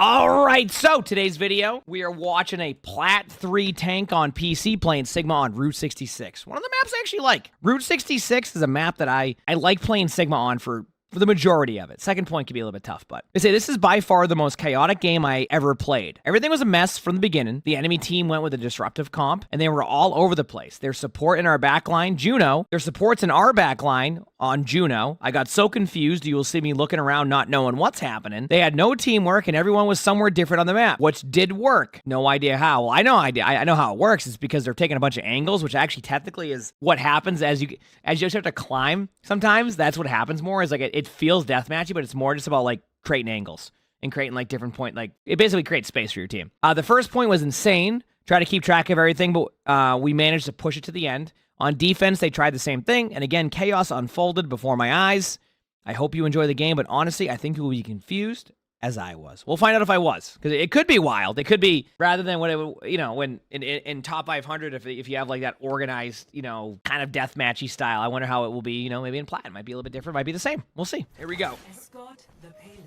All right, so today's video, we are watching a Plat 3 tank on PC playing Sigma on Route 66. One of the maps I actually like. Route 66 is a map that I like playing Sigma on for the majority of it. Second point can be a little bit tough, but they say this is by far the most chaotic game I ever played. Everything was a mess from the beginning. The enemy team went with a disruptive comp, and they were all over the place. Their support in our backline, Juno. Their supports in our backline on Juno. I got so confused, you will see me looking around not knowing what's happening. They had no teamwork, and everyone was somewhere different on the map, which did work. No idea how. Well, I know how it works. It's because they're taking a bunch of angles, which actually technically is what happens as you just have to climb. Sometimes that's what happens more, is like it feels deathmatchy, but it's more just about like creating angles and creating like different point, like it basically creates space for your team. The first point was insane. Try to keep track of everything, but we managed to push it to the end. On defense, they tried the same thing, and again, chaos unfolded before my eyes. I hope you enjoy the game, but honestly, I think you will be confused as I was. We'll find out if I was, because it could be wild. It could be, rather than what it, you know, when in top 500, if you have like that organized, you know, kind of deathmatchy style. I wonder how it will be, you know, maybe in Plat. It might be a little bit different, might be the same. We'll see. Here we go. Escort the payload.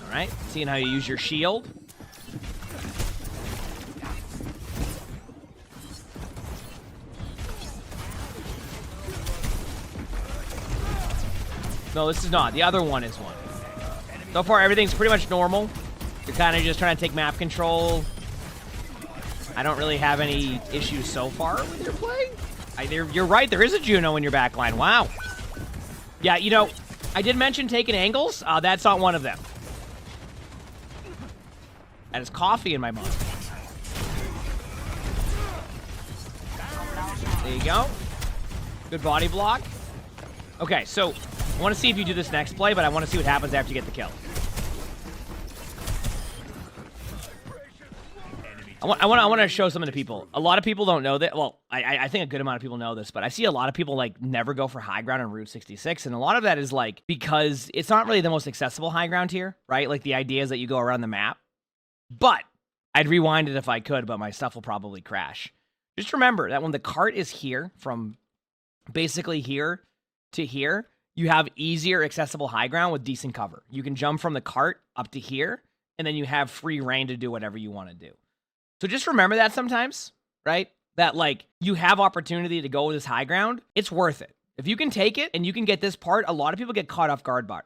All right, seeing how you use your shield. No, this is not. The other one is one. So far, everything's pretty much normal. You're kind of just trying to take map control. I don't really have any issues so far with your play. You're right, there is a Juno in your backline. Wow. Yeah, you know, I did mention taking angles. That's not one of them. That is coffee in my mug. There you go. Good body block. Okay, so I want to see if you do this next play, but I want to see what happens after you get the kill. I want to show something to people. A lot of people don't know that. Well, I think a good amount of people know this, but I see a lot of people like never go for high ground on Route 66, and a lot of that is like because it's not really the most accessible high ground here, right? Like the idea is that you go around the map. But I'd rewind it if I could, but my stuff will probably crash. Just remember that when the cart is here, from basically here to here, you have easier accessible high ground with decent cover. You can jump from the cart up to here, and then you have free reign to do whatever you want to do. So just remember that sometimes, right? That like you have opportunity to go with this high ground. It's worth it. If you can take it and you can get this part, a lot of people get caught off guard by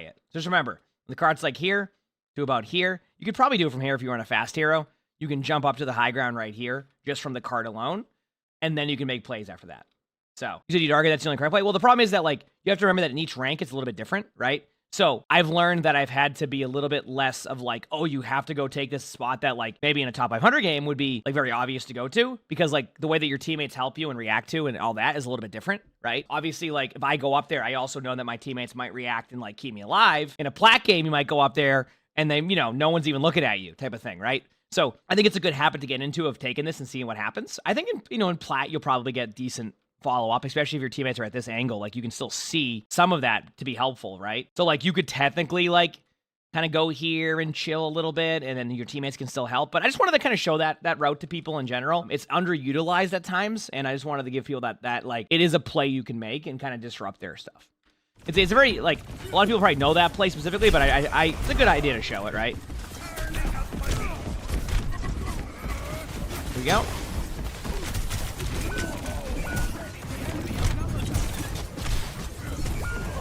it. Just remember, the cart's like here to about here. You could probably do it from here if you were on a fast hero. You can jump up to the high ground right here just from the cart alone, and then you can make plays after that. So you said you'd argue that's the only correct play. Well, the problem is that like you have to remember that in each rank it's a little bit different, right? So I've learned that I've had to be a little bit less of like, oh, you have to go take this spot that like maybe in a top 500 game would be like very obvious to go to, because like the way that your teammates help you and react to and all that is a little bit different, right? Obviously, like if I go up there, I also know that my teammates might react and like keep me alive. In a Plat game, you might go up there and then, you know, no one's even looking at you type of thing, right? So I think it's a good habit to get into of taking this and seeing what happens. I think in Plat, you'll probably get decent follow-up, especially if your teammates are at this angle. Like you can still see some of that to be helpful, right? So like you could technically like kind of go here and chill a little bit, and then your teammates can still help. But I just wanted to kind of show that route to people in general. It's underutilized at times, and I just wanted to give people that like it is a play you can make and kind of disrupt their stuff. It's a very like a lot of people probably know that play specifically, but it's a good idea to show it, right? Here we go.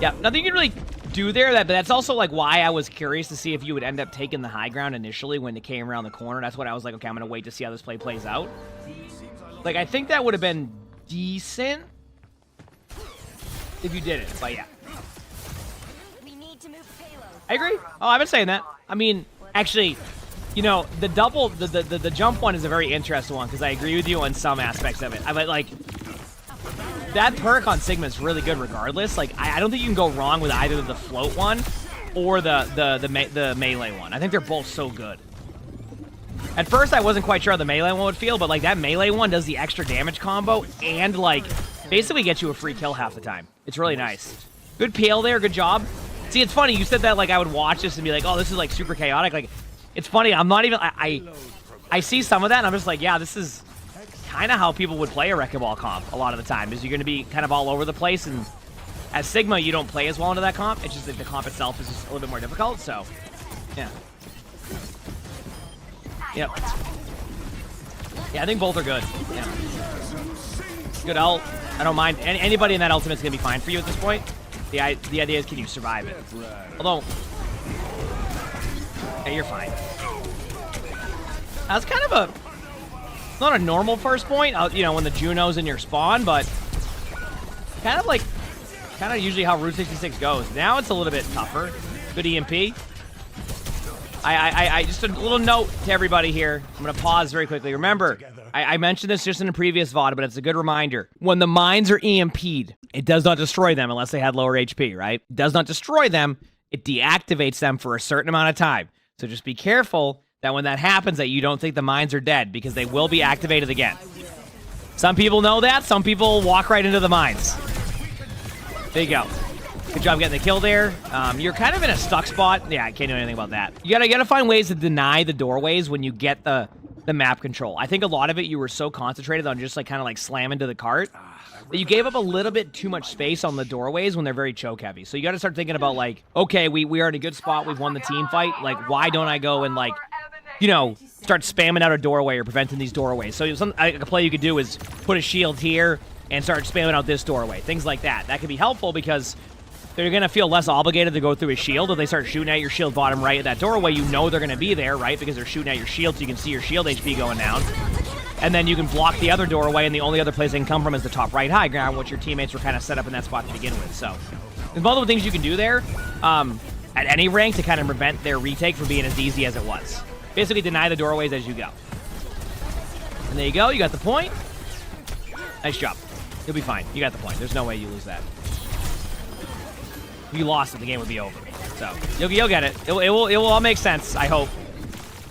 Yeah, nothing you can really do there, but that's also like why I was curious to see if you would end up taking the high ground initially when it came around the corner. That's what I was like, okay, I'm gonna wait to see how this play plays out. Like, I think that would have been decent if you did it, but yeah. I agree. Oh, I've been saying that. I mean, actually, you know, the jump one is a very interesting one, because I agree with you on some aspects of it. I mean, like, that perk on Sigma is really good regardless. Like, I don't think you can go wrong with either the float one or the melee one. I think they're both so good. At first, I wasn't quite sure how the melee one would feel, but like that melee one does the extra damage combo and like basically gets you a free kill half the time. It's really nice. Good PL there, good job. See, it's funny, you said that like I would watch this and be like, oh, this is like super chaotic. Like, it's funny, I'm not even, I see some of that, and I'm just like, yeah, this is kind of how people would play a Wrecking Ball comp a lot of the time, is you're going to be kind of all over the place, and as Sigma, you don't play as well into that comp. It's just that the comp itself is just a little bit more difficult, so, yeah. Yep. Yeah, I think both are good. Yeah. Good ult. I don't mind. Anybody in that ultimate's going to be fine for you at this point. The idea is, can you survive it? Although, yeah, you're fine. That's kind of a, not a normal first point, you know, when the Juno's in your spawn, but kind of usually how Route 66 goes. Now it's a little bit tougher. Good EMP. I just a little note to everybody here. I'm going to pause very quickly. Remember, I mentioned this just in a previous VOD, but it's a good reminder. When the mines are EMP'd, it does not destroy them unless they had lower HP, right? It does not destroy them. It deactivates them for a certain amount of time. So just be careful that when that happens that you don't think the mines are dead, because they will be activated again. Some people know that. Some people walk right into the mines. There you go. Good job getting the kill there. You're kind of in a stuck spot. Yeah, I can't do anything about that. You gotta find ways to deny the doorways when you get the map control. I think a lot of it you were so concentrated on just like kind of like slamming to the cart that you gave up a little bit too much space on the doorways when they're very choke heavy. So you gotta start thinking about like, okay, we are in a good spot. We've won the team fight. Like, why don't I go and like, you know, start spamming out a doorway or preventing these doorways? So a play you could do is put a shield here and start spamming out this doorway. Things like that. That could be helpful because they're going to feel less obligated to go through a shield. If they start shooting at your shield bottom right at that doorway, you know they're going to be there, right? Because they're shooting at your shield so you can see your shield HP going down. And then you can block the other doorway, and the only other place they can come from is the top right high ground, which your teammates were kind of set up in that spot to begin with. So there's multiple things you can do there at any rank to kind of prevent their retake from being as easy as it was. Basically deny the doorways as you go. And there you go. You got the point. Nice job. You'll be fine. You got the point. There's no way you lose that. If you lost it, the game would be over. So you'll get it. It will all make sense, I hope.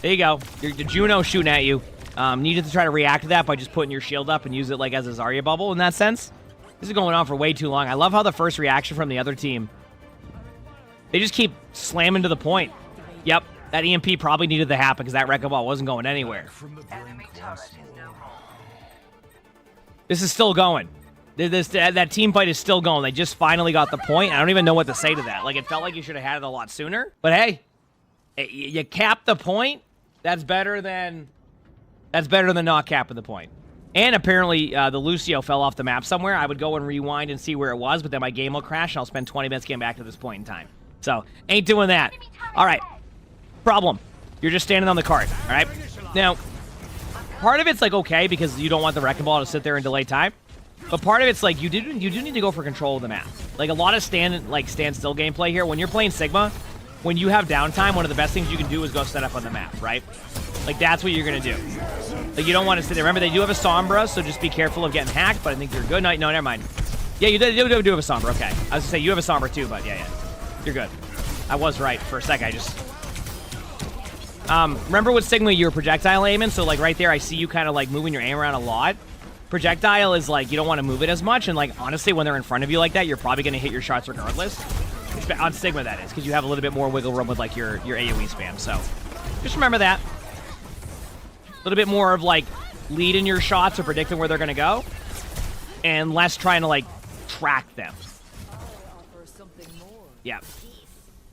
There you go. The Juno shooting at you. Needed to try to react to that by just putting your shield up and use it like as a Zarya bubble in that sense. This is going on for way too long. I love how the first reaction from the other team, they just keep slamming to the point. Yep, that EMP probably needed to happen because that wrecking ball wasn't going anywhere. This is still going. That team fight is still going. They just finally got the point. I don't even know what to say to that. Like, it felt like you should have had it a lot sooner. But hey, you capped the point. That's better than not capping the point. And apparently, the Lucio fell off the map somewhere. I would go and rewind and see where it was, but then my game will crash, and I'll spend 20 minutes getting back to this point in time. So, ain't doing that. All right. Problem. You're just standing on the cart, all right? Now, part of it's, like, okay, because you don't want the wrecking ball to sit there and delay time. But part of it's like you do need to go for control of the map. Like a lot of stand still gameplay here. When you're playing Sigma, when you have downtime, one of the best things you can do is go set up on the map, right? Like that's what you're gonna do. Like you don't want to sit there. Remember they do have a Sombra, so just be careful of getting hacked. But I think you're good. No, never mind. Yeah, you do have a Sombra. Okay, I was gonna say you have a Sombra too, but yeah, you're good. I was right for a sec. I just remember with Sigma you were projectile aiming, so like right there I see you kind of like moving your aim around a lot. Projectile is like, you don't want to move it as much, and like, honestly, when they're in front of you like that, you're probably going to hit your shots regardless. On Sigma, that is, because you have a little bit more wiggle room with like your AoE spam, so just remember that. A little bit more of like, leading your shots or predicting where they're going to go, and less trying to like, track them. Yeah.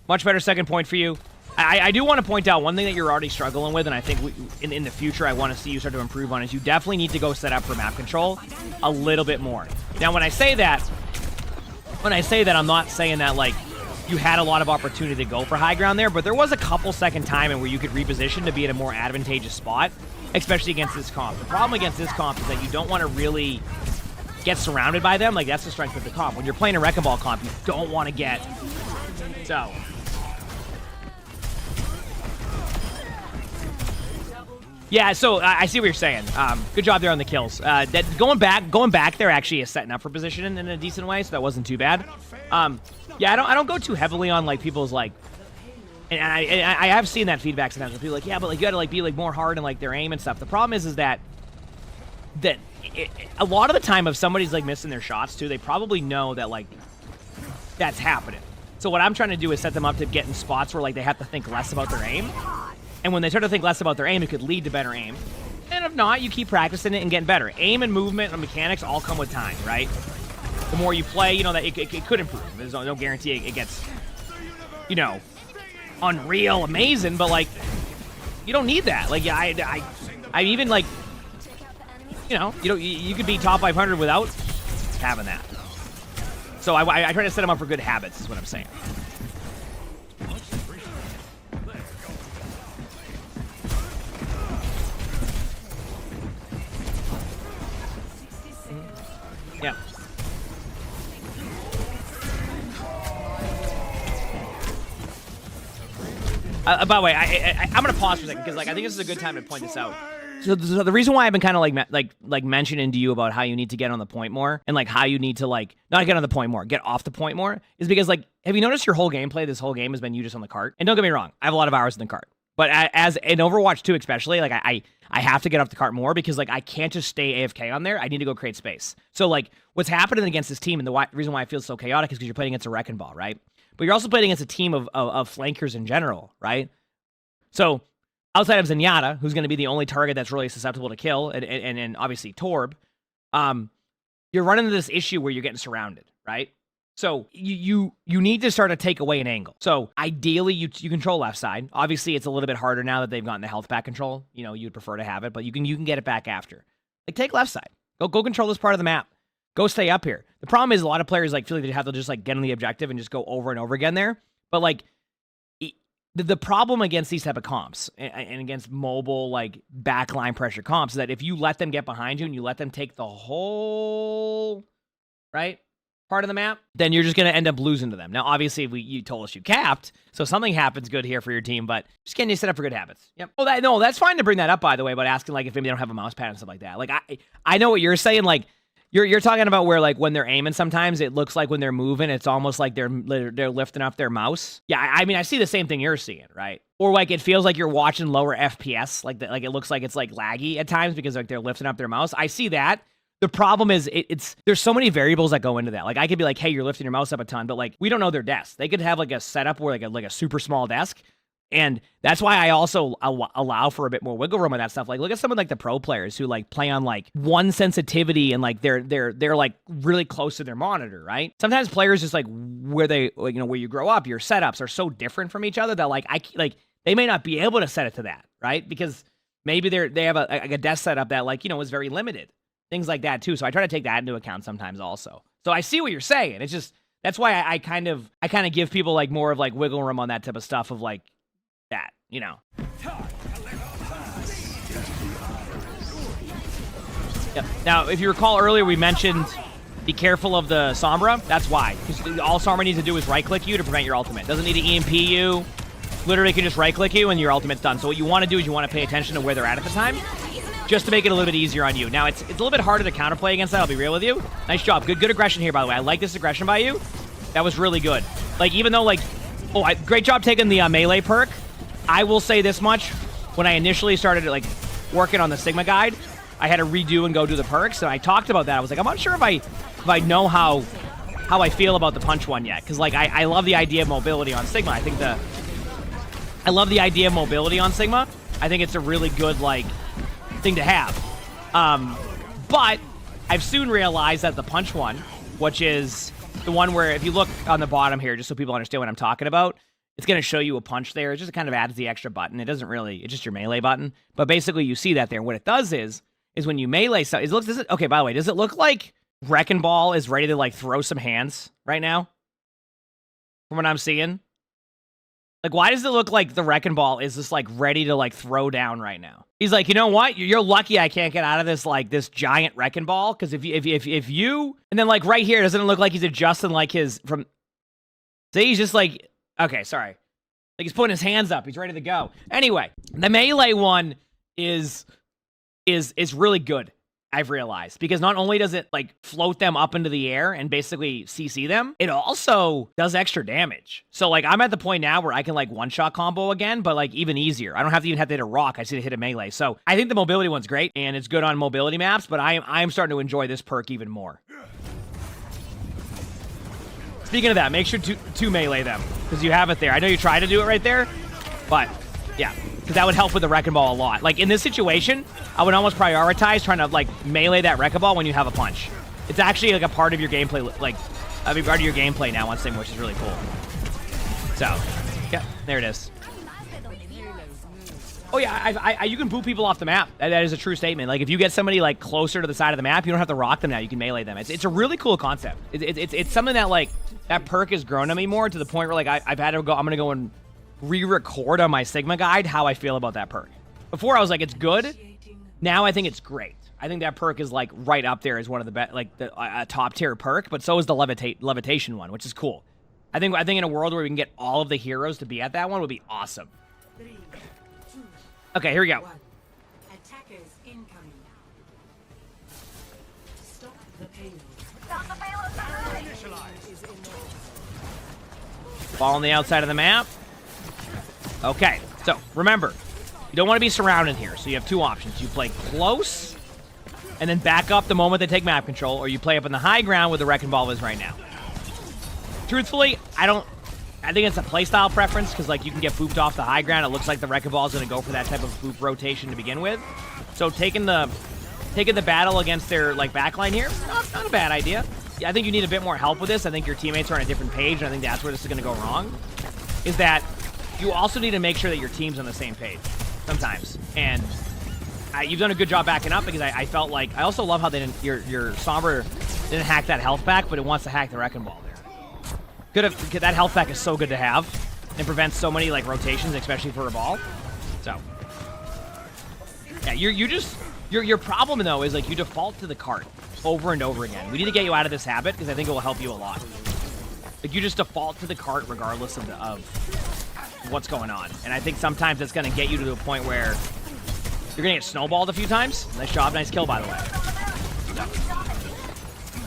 Much better second point for you. I do want to point out one thing that you're already struggling with, and I think in the future I want to see you start to improve on, is you definitely need to go set up for map control a little bit more. Now, when I say that, I'm not saying that, like, you had a lot of opportunity to go for high ground there, but there was a couple second timing where you could reposition to be in a more advantageous spot, especially against this comp. The problem against this comp is that you don't want to really get surrounded by them. Like, that's the strength of the comp. When you're playing a wrecking ball comp, you don't want to get... So... Yeah, so I see what you're saying. Good job there on the kills. That going back there actually is setting up for position in a decent way, so that wasn't too bad. Yeah, I don't go too heavily on like people's like, and I have seen that feedback sometimes where people are like, yeah, but like you gotta like be like more hard in like their aim and stuff. The problem is that a lot of the time if somebody's like missing their shots too, they probably know that like that's happening. So what I'm trying to do is set them up to get in spots where like they have to think less about their aim. And when they start to think less about their aim, it could lead to better aim. And if not, you keep practicing it and getting better. Aim and movement and mechanics all come with time, right? The more you play, you know, that it could improve. There's no guarantee it gets, you know, unreal, amazing, but, like, you don't need that. Like, I even, like, you know, you could be top 500 without having that. So I try to set them up for good habits, is what I'm saying. Yeah. By the way, I'm gonna pause for a second because, like, I think this is a good time to point this out. So the reason why I've been kind of like mentioning to you about how you need to get on the point more and like how you need to like not get on the point more, get off the point more is because, like, have you noticed your whole gameplay this whole game has been you just on the cart? And don't get me wrong, I have a lot of hours in the cart. But as in Overwatch 2 especially, like I have to get off the cart more because, like, I can't just stay AFK on there. I need to go create space. So, like, what's happening against this team and the reason why I feel so chaotic is because you're playing against a Wrecking Ball, right? But you're also playing against a team of flankers in general, right? So outside of Zenyatta, who's going to be the only target that's really susceptible to kill, and obviously Torb, you're running into this issue where you're getting surrounded, right? So you need to start to take away an angle. So ideally, you control left side. Obviously, it's a little bit harder now that they've gotten the health back control. You know, you'd prefer to have it, but you can get it back after. Like, take left side. Go control this part of the map. Go stay up here. The problem is a lot of players, like, feel like they have to just, like, get on the objective and just go over and over again there. But, like, the problem against these type of comps and against mobile, like, backline pressure comps is that if you let them get behind you and you let them take the whole, right, part of the map, then you're just going to end up losing to them. Now, obviously, you told us you capped, so something happens good here for your team, but just getting you set up for good habits. Yep. Oh, that's fine to bring that up, by the way, about asking, like, if maybe they don't have a mouse pad and stuff like that. Like, I know what you're saying, like, You're talking about where, like, when they're aiming, sometimes it looks like when they're moving, it's almost like they're lifting up their mouse. Yeah, I mean, I see the same thing you're seeing, right? Or, like, it feels like you're watching lower FPS, like it looks like it's, like, laggy at times because, like, they're lifting up their mouse. I see that. The problem is there's so many variables that go into that. Like, I could be like, hey, you're lifting your mouse up a ton, but, like, we don't know their desk. They could have, like, a setup where, like a super small desk. And that's why I also allow for a bit more wiggle room with that stuff. Like, look at some of, like, the pro players who, like, play on, like, one sensitivity and, like, they're like really close to their monitor, right? Sometimes players just, like, where you grow up, your setups are so different from each other that, like, they may not be able to set it to that, right? Because maybe they have a desk setup that, like, you know, is very limited. Things like that too. So I try to take that into account sometimes also. So I see what you're saying. It's just that's why I kind of give people, like, more of, like, wiggle room on that type of stuff of, like, that, you know. Yep. Now, if you recall earlier, we mentioned be careful of the Sombra. That's why. Because all Sombra needs to do is right-click you to prevent your ultimate. Doesn't need to EMP you. Literally can just right-click you and your ultimate's done. So what you want to do is you want to pay attention to where they're at the time, just to make it a little bit easier on you. Now, it's a little bit harder to counterplay against that, I'll be real with you. Nice job. Good aggression here, by the way. I like this aggression by you. That was really good. Like, even though, like, great job taking the melee perk. I will say this much. When I initially started, like, working on the Sigma guide, I had to redo and go do the perks, and I talked about that. I was like, I'm not sure if I know how I feel about the punch one yet, because, like, I love the idea of mobility on Sigma. I love the idea of mobility on Sigma. I think it's a really good, like, thing to have. But I've soon realized that the punch one, which is the one where, if you look on the bottom here, just so people understand what I'm talking about, it's going to show you a punch there. It just kind of adds the extra button. It doesn't really, it's just your melee button. But basically, you see that there. What it does is when you melee stuff, okay, by the way, does it look like Wrecking Ball is ready to, like, throw some hands right now? From what I'm seeing? Like, why does it look like the Wrecking Ball is just, like, ready to, like, throw down right now? He's like, you know what? You're lucky I can't get out of this, like, this giant Wrecking Ball. Because if you, and then, like, right here, doesn't it look like he's adjusting, like, see, he's just, like, okay, sorry. Like, he's putting his hands up. He's ready to go. Anyway, the melee one is really good, I've realized. Because not only does it, like, float them up into the air and basically CC them, it also does extra damage. So, like, I'm at the point now where I can, like, one-shot combo again, but, like, even easier. I don't have to hit a rock. I just need to hit a melee. So I think the mobility one's great, and it's good on mobility maps, but I'm starting to enjoy this perk even more. Speaking of that, make sure to melee them, because you have it there. I know you tried to do it right there, but yeah. because that would help with the wrecking ball a lot. Like, in this situation, I would almost prioritize trying to, like, melee that wrecking ball when you have a punch. It's actually, like, a part of your gameplay, like, a part of your gameplay now on Sim, which is really cool. So, yeah, there it is. Oh, yeah, you can boot people off the map. That is a true statement. Like, if you get somebody, like, closer to the side of the map, you don't have to rock them now. You can melee them. It's a really cool concept. It's something that, like, that perk has grown on me more to the point where, like, I've had to go, I'm going to go and re-record on my Sigma guide how I feel about that perk. Before, I was like, it's good. Now, I think it's great. I think that perk is, like, right up there as one of the best, like, a top-tier perk, but so is the levitation one, which is cool. I think in a world where we can get all of the heroes to be at that one would be awesome. Okay, here we go. Attackers incoming. Stop the payload. Ball on the outside of the map. Okay, so remember, you don't want to be surrounded here, so you have two options. You play close, and then back up the moment they take map control, or you play up in the high ground where the wrecking ball is right now. Truthfully, I think it's a playstyle preference, because, like, you can get booped off the high ground. It looks like the wrecking ball is going to go for that type of boop rotation to begin with. So taking the battle against their, like, backline here, not a bad idea. I think you need a bit more help with this. I think your teammates are on a different page, and I think that's where this is going to go wrong, is that you also need to make sure that your team's on the same page sometimes. And you've done a good job backing up, because I felt like, I also love how they didn't, your Sombra didn't hack that health back, but it wants to hack the wrecking ball there. That health pack is so good to have and prevents so many, like, rotations, especially for a ball. So, yeah, your problem, though, is, like, you default to the cart over and over again. We need to get you out of this habit, because I think it will help you a lot. Like, you just default to the cart regardless of what's going on. And I think sometimes that's going to get you to the point where you're going to get snowballed a few times. Nice job, nice kill, by the way.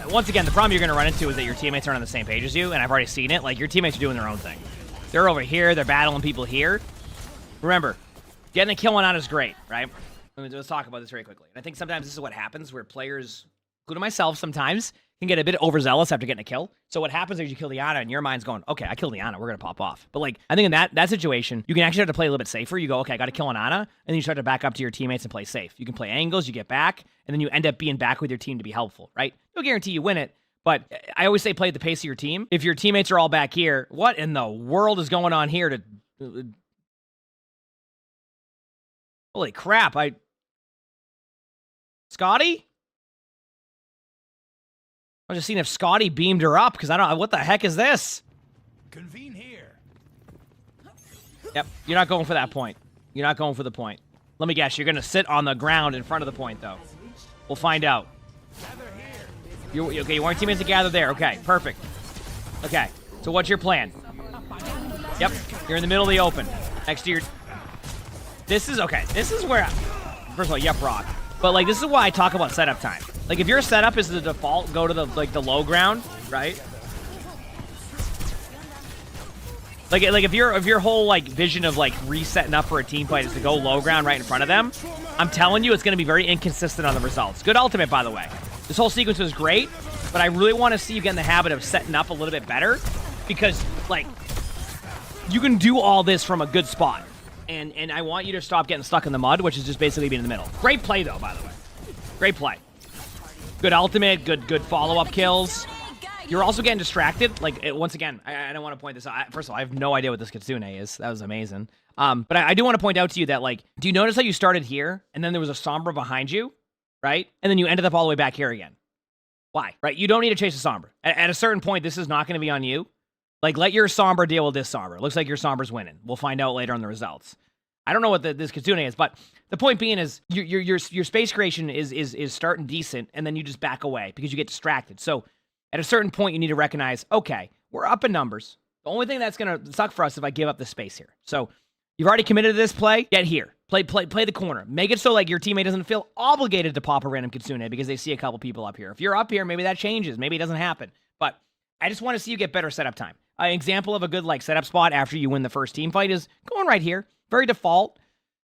Once again, the problem you're going to run into is that your teammates aren't on the same page as you, and I've already seen it. Like, your teammates are doing their own thing. They're over here. They're battling people here. Remember, getting a kill on out is great, right? Let's talk about this very quickly. And I think sometimes this is what happens where players, including myself sometimes, can get a bit overzealous after getting a kill. So what happens is you kill the Ana, and your mind's going, okay, I killed the Ana, we're going to pop off. But, like, I think in that situation, you can actually have to play a little bit safer. You go, okay, I got to kill an Ana, and then you start to back up to your teammates and play safe. You can play angles, you get back, and then you end up being back with your team to be helpful, right? No guarantee you win it, but I always say play at the pace of your team. If your teammates are all back here, what in the world is going on here to... Holy crap, Scotty? I was just seeing if Scotty beamed her up, because I don't... What the heck is this? Convene here. Yep, you're not going for that point. You're not going for the point. Let me guess, you're going to sit on the ground in front of the point, though. We'll find out. Okay, you want your teammates to gather there. Okay, perfect. Okay, so what's your plan? Yep, you're in the middle of the open. Next to your... This is... Okay, this is where... First of all, yep, rock. But, like, this is why I talk about setup time. Like, if your setup is the default, go to the, like, the low ground, right? Like if your whole, like, vision of, like, resetting up for a team fight is to go low ground right in front of them, I'm telling you, it's going to be very inconsistent on the results. Good ultimate, by the way. This whole sequence was great, but I really want to see you get in the habit of setting up a little bit better, because, like, you can do all this from a good spot. And I want you to stop getting stuck in the mud, which is just basically being in the middle. Great play, though, by the way. Great play. Good ultimate, good follow-up kills. You're also getting distracted. Like, once again, I don't want to point this out. First of all, I have no idea what this Kitsune is. That was amazing. But I do want to point out to you that, like, do you notice how you started here, and then there was a Sombra behind you, right? And then you ended up all the way back here again. Why? Right? You don't need to chase a Sombra. At a certain point, this is not going to be on you. Like, let your Sombra deal with this Sombra. Looks like your Sombra's winning. We'll find out later on the results. I don't know what this Kitsune is, but the point being is your space creation is starting decent, and then you just back away because you get distracted. So at a certain point, you need to recognize, okay, we're up in numbers. The only thing that's going to suck for us is if I give up the space here. So you've already committed to this play. Get here. Play the corner. Make it so, like, your teammate doesn't feel obligated to pop a random Kitsune because they see a couple people up here. If you're up here, maybe that changes. Maybe it doesn't happen. But I just want to see you get better setup time. An example of a good, like, setup spot after you win the first team fight is going right here. Very default,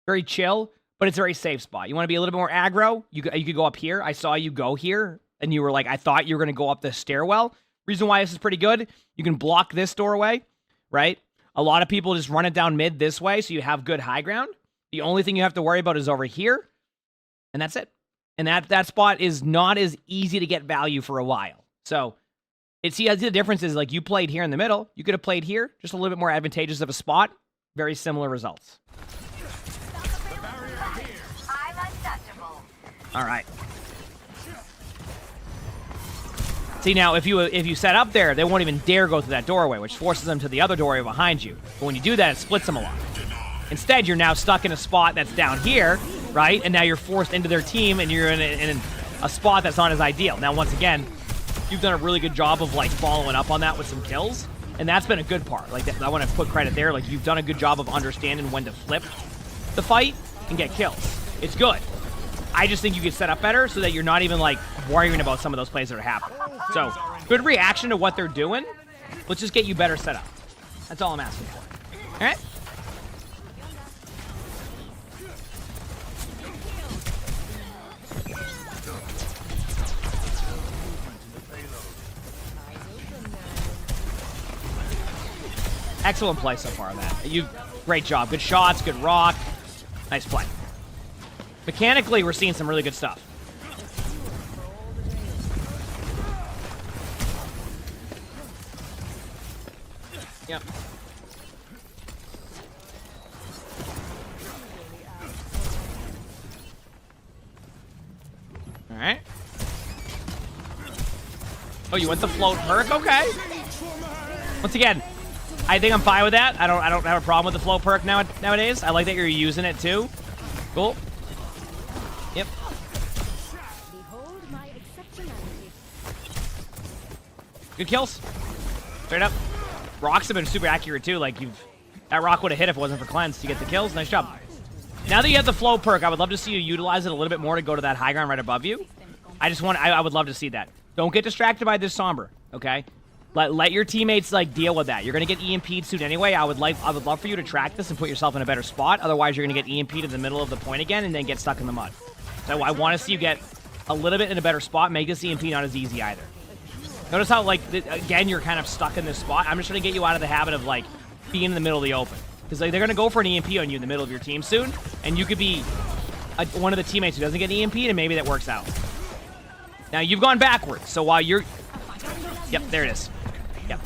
very chill, but it's a very safe spot. You want to be a little bit more aggro? You could go up here. I saw you go here, and you were like, I thought you were going to go up the stairwell. Reason why this is pretty good, you can block this doorway, right? A lot of people just run it down mid this way, so you have good high ground. The only thing you have to worry about is over here, and that's it. And that spot is not as easy to get value for a while. So, see, the difference is, like, you played here in the middle. You could have played here, just a little bit more advantageous of a spot. Very similar results. All right. See, now, if you set up there, they won't even dare go through that doorway, which forces them to the other doorway behind you. But when you do that, it splits them a lot. Instead, you're now stuck in a spot that's down here, right? And now you're forced into their team, and you're in a spot that's not as ideal. Now, once again, you've done a really good job of, like, following up on that with some kills, and that's been a good part. Like, I want to put credit there. Like, you've done a good job of understanding when to flip the fight and get kills. It's good. I just think you can set up better so that you're not even, like, worrying about some of those plays that are happening. So, good reaction to what they're doing. Let's just get you better set up. That's all I'm asking for. All right? Excellent play so far, Matt. Great job. Good shots, good rock. Nice play. Mechanically, we're seeing some really good stuff. Yep. All right. Oh, you went the float perk? Okay. Once again, I think I'm fine with that. I don't have a problem with the float perk nowadays. I like that you're using it too. Cool. Yep. Good kills. Straight up. Rocks have been super accurate too. Like, that rock would have hit if it wasn't for cleanse to get the kills. Nice job. Now that you have the flow perk, I would love to see you utilize it a little bit more to go to that high ground right above you. I would love to see that. Don't get distracted by this Sombra, okay? Let your teammates, like, deal with that. You're gonna get EMP'd soon anyway. I would love for you to track this and put yourself in a better spot. Otherwise, you're gonna get EMP'd in the middle of the point again and then get stuck in the mud. So I want to see you get a little bit in a better spot. Make this EMP not as easy either. Notice how, like, again, you're kind of stuck in this spot. I'm just trying to get you out of the habit of, like, being in the middle of the open. Because, like, they're going to go for an EMP on you in the middle of your team soon, and you could be one of the teammates who doesn't get EMP'd, and maybe that works out. Now, you've gone backwards, so while you're... Yep, there it is. Yep.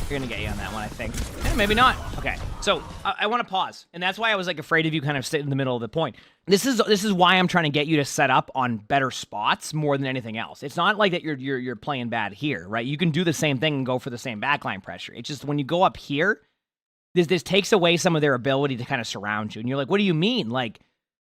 You're gonna get you on that one, I think. Maybe not. Okay, so I want to pause, and that's why I was, like, afraid of you kind of sitting in the middle of the point. This is why I'm trying to get you to set up on better spots more than anything else. It's not like that you're playing bad here, right? You can do the same thing and go for the same backline pressure. It's just when you go up here, this takes away some of their ability to kind of surround you, and you're like, what do you mean? Like,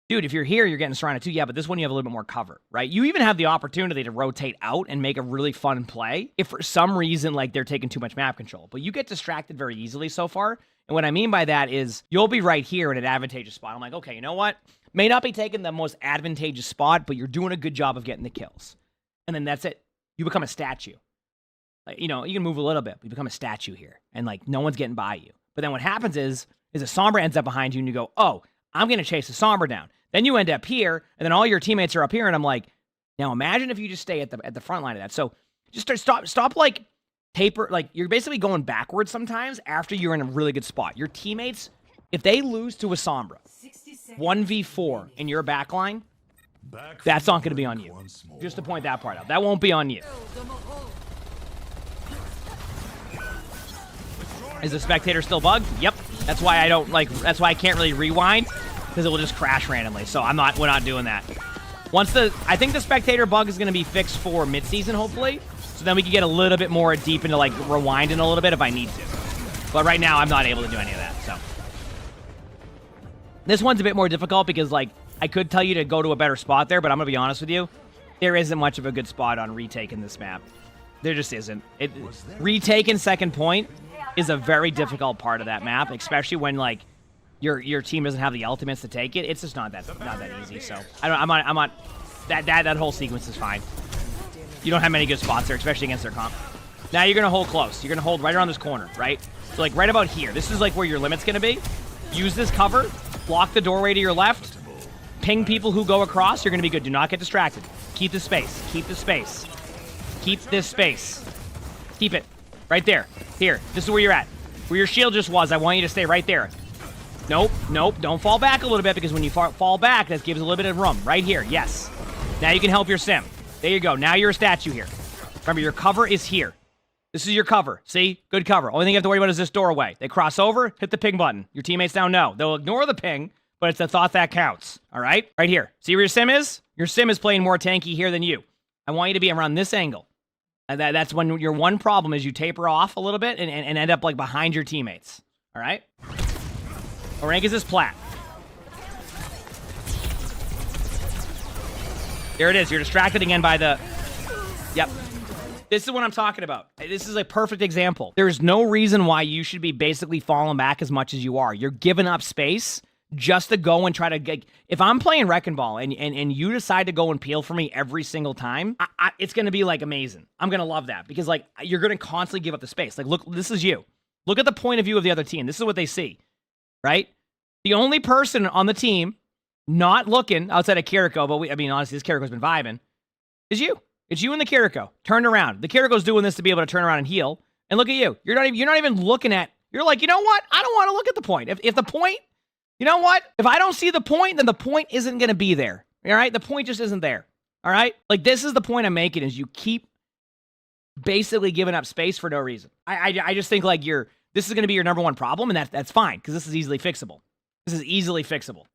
dude, if you're here, you're getting surrounded too. Yeah, but this one you have a little bit more cover, right? You even have the opportunity to rotate out and make a really fun play if for some reason, like, they're taking too much map control. But you get distracted very easily so far. And what I mean by that is you'll be right here in an advantageous spot. I'm like, okay, you know what? May not be taking the most advantageous spot, but you're doing a good job of getting the kills. And then that's it. You become a statue. Like, you know, you can move a little bit, but you become a statue here. And, like, no one's getting by you. But then what happens is a Sombra ends up behind you and you go, oh, I'm going to chase the Sombra down. Then you end up here, and then all your teammates are up here, and I'm like, now imagine if you just stay at the front line of that. So just stop like, taper, like, you're basically going backwards sometimes after you're in a really good spot. Your teammates, if they lose to a Sombra, 1v4 in your backline, that's not going to be on you. Just to point that part out. That won't be on you. Is the spectator still bugged? Yep. That's why I can't really rewind. Because it will just crash randomly, so we're not doing that. I think the spectator bug is going to be fixed for mid-season, hopefully, so then we can get a little bit more deep into, like, rewinding a little bit if I need to. But right now, I'm not able to do any of that, so. This one's a bit more difficult because, like, I could tell you to go to a better spot there, but I'm going to be honest with you, there isn't much of a good spot on retake in this map. There just isn't. Retake in second point is a very difficult part of that map, especially when, like, your team doesn't have the ultimates to take it. It's just not that easy. So I'm on that whole sequence is fine. You don't have many good spots there, especially against their comp. Now you're gonna hold close. You're gonna hold right around this corner, right? So, like, right about here. This is, like, where your limit's gonna be. Use this cover Block the doorway to your left. Ping people who go across. You're going to be good. Do not get distracted. Keep the space. Keep the space. Keep this space. Keep it. Right there. Here. This is where you're at. Where your shield just was. I want you to stay right there. Nope. Nope. Don't fall back a little bit, because when you fall back, that gives a little bit of room. Right here. Yes. Now you can help your sim. There you go. Now you're a statue here. Remember, your cover is here. This is your cover. See? Good cover. Only thing you have to worry about is this doorway. They cross over, hit the ping button. Your teammates now know. They'll ignore the ping, but it's the thought that counts. All right? Right here. See where your sim is? Your sim is playing more tanky here than you. I want you to be around this angle. And that's when your one problem is you taper off a little bit and end up like behind your teammates. All right? What rank is this? Plat. There it is. You're distracted again by the... Yep. This is what I'm talking about. This is a perfect example. There's no reason why you should be basically falling back as much as you are. You're giving up space just to go and try to get... If I'm playing Wrecking Ball and you decide to go and peel for me every single time, it's going to be, like, amazing. I'm going to love that because, like, you're going to constantly give up the space. Like, look, this is you. Look at the point of view of the other team. This is what they see, right? The only person on the team not looking outside of Kiriko, but I mean, honestly, this Kiriko's been vibing, is you. It's you and the Kiriko. Turned around. The Kiriko's doing this to be able to turn around and heal. And look at you. You're not even looking at... You're like, you know what? I don't want to look at the point. If the point... You know what? If I don't see the point, then the point isn't going to be there. All right? The point just isn't there. All right? Like, this is the point I'm making, is you keep basically giving up space for no reason. I just think, like, this is going to be your number one problem, and that's fine, because this is easily fixable. This is easily fixable.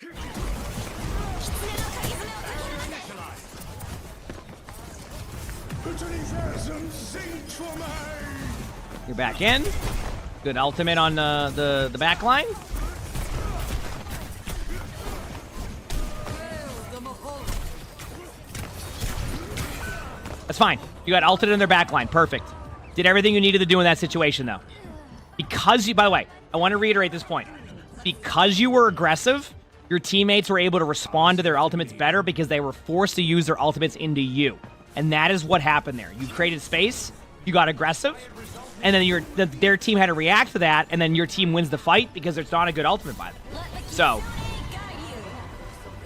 You're back in. Good ultimate on the back line. That's fine. You got ulted in their back line. Perfect. Did everything you needed to do in that situation, though. Because you... By the way, I want to reiterate this point. Because you were aggressive, your teammates were able to respond to their ultimates better because they were forced to use their ultimates into you. And that is what happened there. You created space, you got aggressive, and then their team had to react to that, and then your team wins the fight because there's not a good ultimate by them. So,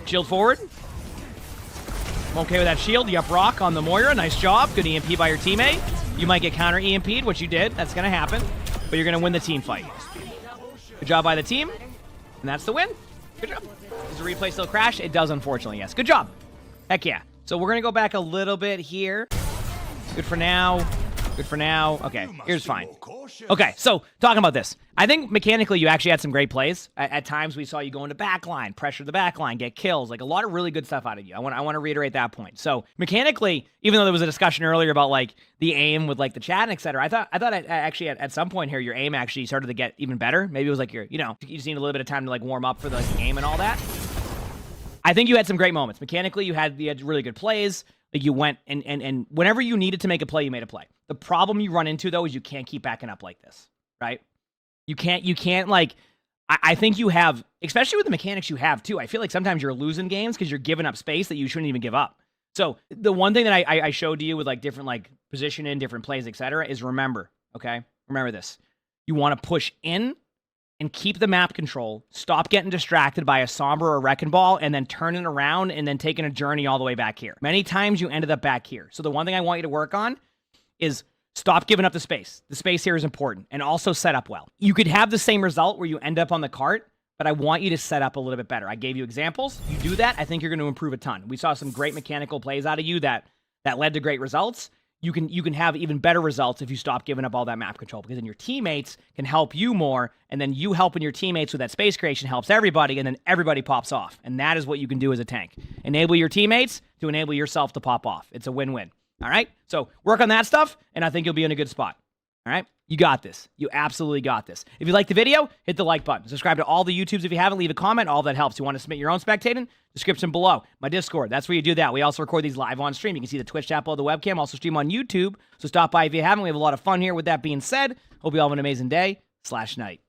shield forward. I'm okay with that shield. The up rock on the Moira. Nice job. Good EMP by your teammate. You might get counter EMP'd, which you did. That's going to happen. But you're going to win the team fight. Good job by the team. And that's the win. Good job. Does the replay still crash? It does, unfortunately, yes. Good job. Heck yeah. So we're going to go back a little bit here. Good for now. Good for now. Okay, here's fine. Okay, so talking about this. I think mechanically you actually had some great plays. At times we saw you go into backline, pressure the backline, get kills. Like a lot of really good stuff out of you. I want to reiterate that point. So mechanically, even though there was a discussion earlier about like the aim with like the chat and etc., I thought actually at some point here your aim actually started to get even better. Maybe it was like you just need a little bit of time to like warm up for the like, game and all that. I think you had some great moments. Mechanically, you had really good plays. Like you went and whenever you needed to make a play, you made a play. The problem you run into though is you can't keep backing up like this, right? You can't like, I think you have, especially with the mechanics you have too, I feel like sometimes you're losing games because you're giving up space that you shouldn't even give up. So the one thing that I showed to you with like different like position in, different plays, etc., is remember, okay? Remember this. You want to push in and keep the map control, stop getting distracted by a Sombra or a Wrecking Ball, and then turning around and then taking a journey all the way back here. Many times you ended up back here. So the one thing I want you to work on is stop giving up the space. The space here is important. And also set up well. You could have the same result where you end up on the cart, but I want you to set up a little bit better. I gave you examples. You do that, I think you're going to improve a ton. We saw some great mechanical plays out of you that led to great results. You can have even better results if you stop giving up all that map control, because then your teammates can help you more, and then you helping your teammates with that space creation helps everybody, and then everybody pops off. And that is what you can do as a tank. Enable your teammates to enable yourself to pop off. It's a win-win. All right? So work on that stuff, and I think you'll be in a good spot. All right? You got this. You absolutely got this. If you liked the video, hit the like button. Subscribe to all the YouTubes if you haven't. Leave a comment. All that helps. You want to submit your own spectating? Description below. My Discord. That's where you do that. We also record these live on stream. You can see the Twitch chat below the webcam. Also stream on YouTube. So stop by if you haven't. We have a lot of fun here. With that being said, hope you all have an amazing day/night.